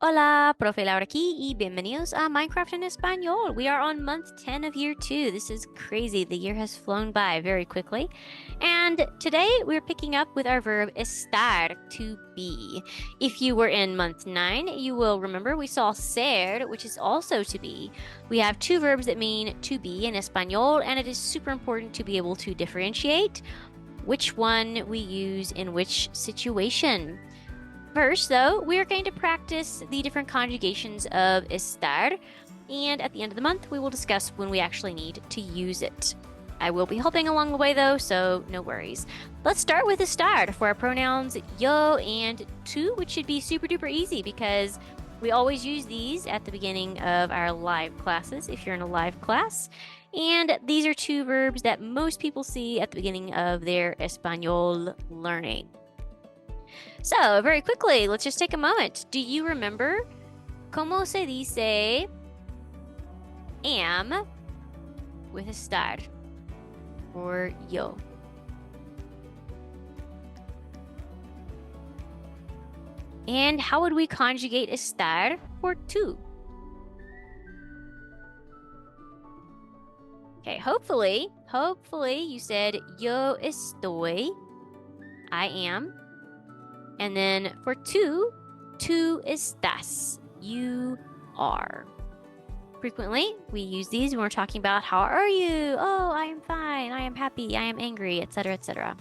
Hola, Profe Laura aquí y bienvenidos a Minecraft en Español. We are on month 10 of year 2. This is crazy. The year has flown by very quickly. And today we're picking up with our verb estar, to be. If you were in month 9, you will remember we saw ser, which is also to be. We have two verbs that mean to be in Espanol, and it is super important to be able to differentiate which one we use in which situation. First, though, we are going to practice the different conjugations of estar, and at the end of the month, we will discuss when we actually need to use it. I will be helping along the way, though, so no worries. Let's start with estar for our pronouns yo and tu, which should be super duper easy because we always use these at the beginning of our live classes if you're in a live class. And these are two verbs that most people see at the beginning of their Espanol learning. So, very quickly, let's just take a moment. Do you remember cómo se dice am with estar or yo? And how would we conjugate estar for tu? Okay, hopefully you said yo estoy, I am. And then for tú estás, you are. Frequently, we use these when we're talking about how are you? Oh, I am fine. I am happy. I am angry, etc., etc.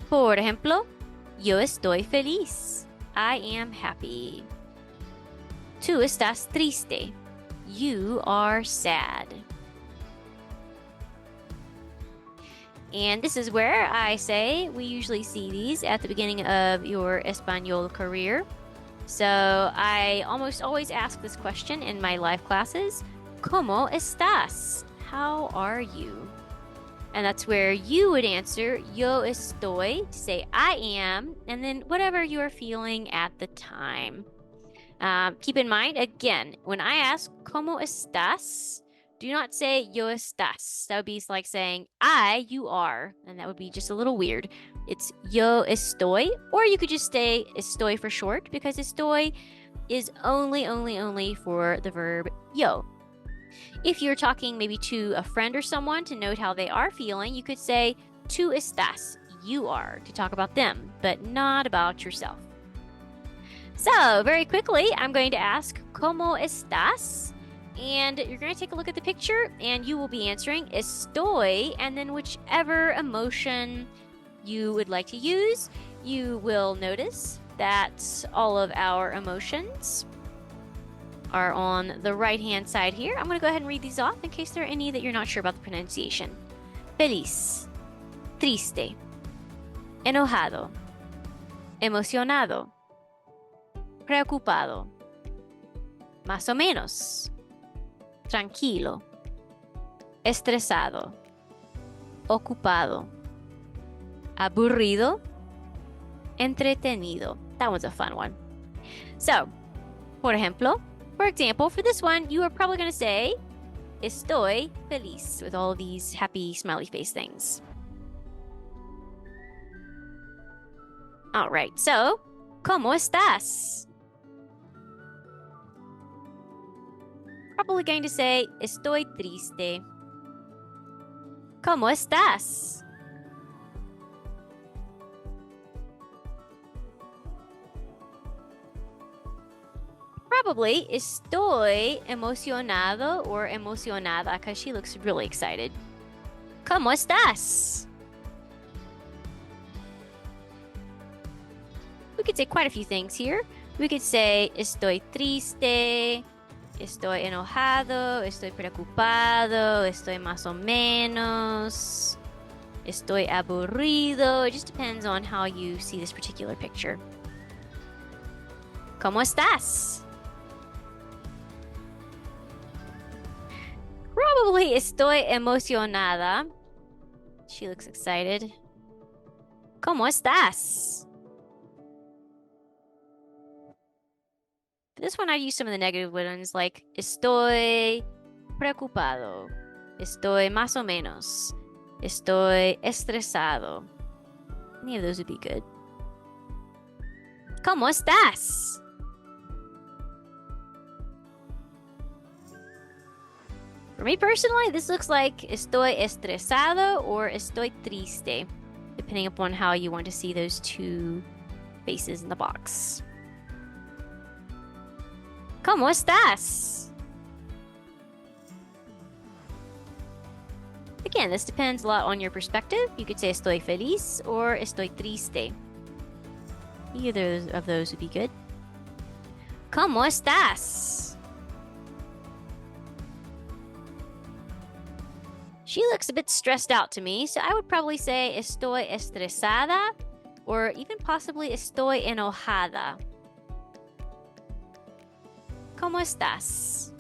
Por ejemplo, yo estoy feliz. I am happy. Tú estás triste. You are sad. And this is where I say we usually see these at the beginning of your Espanol career. So I almost always ask this question in my live classes. ¿Cómo estás? How are you? And that's where you would answer yo estoy to say I am, and then whatever you are feeling at the time. Keep in mind, again, when I ask ¿Cómo estás? Do not say yo estás. That would be like saying you are, and that would be just a little weird. It's yo estoy, or you could just say estoy for short because estoy is only for the verb yo. If you're talking maybe to a friend or someone to note how they are feeling, you could say tú estás, you are, to talk about them, but not about yourself. So, very quickly, I'm going to ask ¿Cómo estás? And you're going to take a look at the picture and you will be answering estoy, and then whichever emotion you would like to use, you will notice that all of our emotions are on the right-hand side here. I'm going to go ahead and read these off in case there are any that you're not sure about the pronunciation. Feliz, triste, enojado, emocionado, preocupado, más o menos, tranquilo, estresado, ocupado, aburrido, entretenido. That one's a fun one. So, por example, for this one, you are probably going to say estoy feliz with all these happy smiley face things. All right, so, ¿cómo estás? Probably going to say estoy triste. ¿Cómo estás? Probably estoy emocionado or emocionada because she looks really excited. ¿Cómo estás? We could say quite a few things here. We could say estoy triste, estoy enojado, estoy preocupado, estoy más o menos, estoy aburrido. It just depends on how you see this particular picture. ¿Cómo estás? Probably estoy emocionada. She looks excited. ¿Cómo estás? For this one, I use some of the negative ones like estoy preocupado, estoy más o menos, estoy estresado. Any of those would be good. ¿Cómo estás? For me personally, this looks like estoy estresado or estoy triste, depending upon how you want to see those two faces in the box. ¿Cómo estás? Again, this depends a lot on your perspective. You could say estoy feliz or estoy triste. Either of those would be good. ¿Cómo estás? She looks a bit stressed out to me, so I would probably say estoy estresada or even possibly estoy enojada. ¿Cómo estás?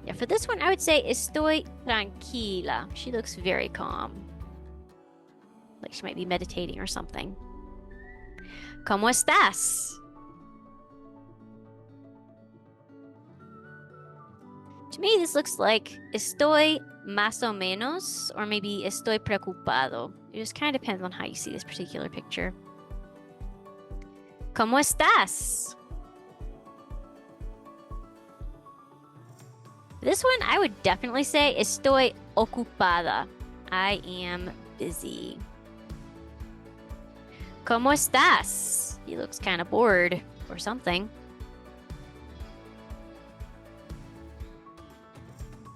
Yeah, for this one, I would say estoy tranquila. She looks very calm. Like she might be meditating or something. ¿Cómo estás? To me, this looks like estoy más o menos, or maybe estoy preocupado. It just kind of depends on how you see this particular picture. ¿Cómo estás? This one, I would definitely say estoy ocupada. I am busy. ¿Cómo estás? He looks kind of bored or something.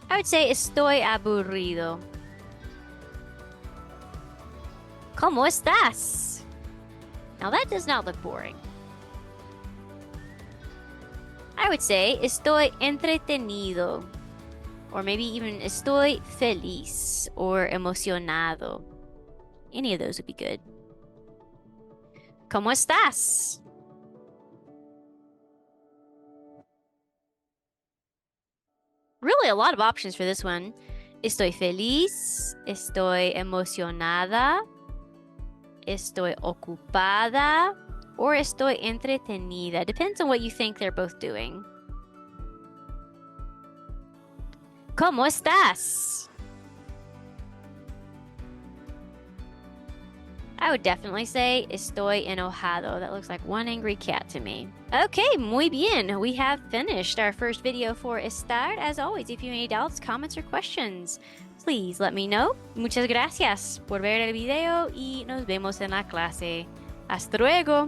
I would say estoy aburrido. ¿Cómo estás? Now that does not look boring. I would say estoy entretenido. Or maybe even estoy feliz or emocionado. Any of those would be good. ¿Cómo estás? Really a lot of options for this one. Estoy feliz, estoy emocionada, estoy ocupada, or estoy entretenida. Depends on what you think they're both doing. ¿Cómo estás? I would definitely say estoy enojado. That looks like one angry cat to me. Okay, muy bien. We have finished our first video for estar. As always, if you have any doubts, comments, or questions, please let me know. Muchas gracias por ver el video y nos vemos en la clase. Hasta luego.